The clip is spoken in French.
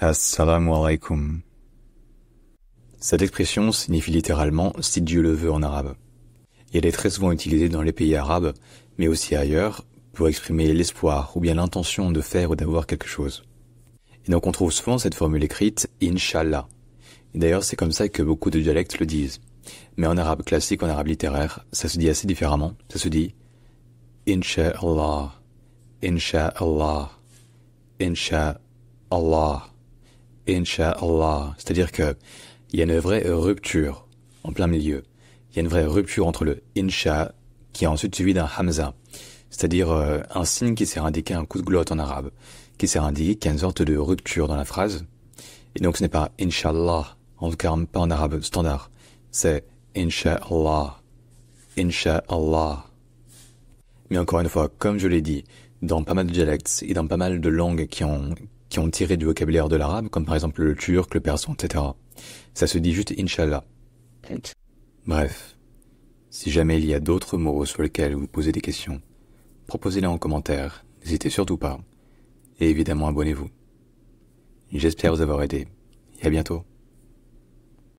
Assalamu alaikum. Cette expression signifie littéralement si Dieu le veut en arabe. Et elle est très souvent utilisée dans les pays arabes, mais aussi ailleurs, pour exprimer l'espoir ou bien l'intention de faire ou d'avoir quelque chose. Et donc on trouve souvent cette formule écrite Inch'Allah. Et d'ailleurs c'est comme ça que beaucoup de dialectes le disent. Mais en arabe classique, en arabe littéraire, ça se dit assez différemment. Ça se dit Inch'Allah, Inch'Allah, Inch'Allah, Inch'Allah. C'est-à-dire que il y a une vraie rupture en plein milieu. Il y a une vraie rupture entre le Insha qui est ensuite suivi d'un Hamza. C'est-à-dire un signe qui sert à indiquer un coup de glotte en arabe, qui sert à indiquer qu'il y a une sorte de rupture dans la phrase. Et donc ce n'est pas Inch'Allah, en tout cas pas en arabe standard. C'est Inch'Allah, Inch'Allah. Mais encore une fois, comme je l'ai dit, dans pas mal de dialectes et dans pas mal de langues qui ont tiré du vocabulaire de l'arabe, comme par exemple le turc, le persan, etc., ça se dit juste Inch'Allah. Bref, si jamais il y a d'autres mots sur lesquels vous posez des questions, proposez-les en commentaire, n'hésitez surtout pas. Et évidemment, abonnez-vous. J'espère vous avoir aidé, et à bientôt.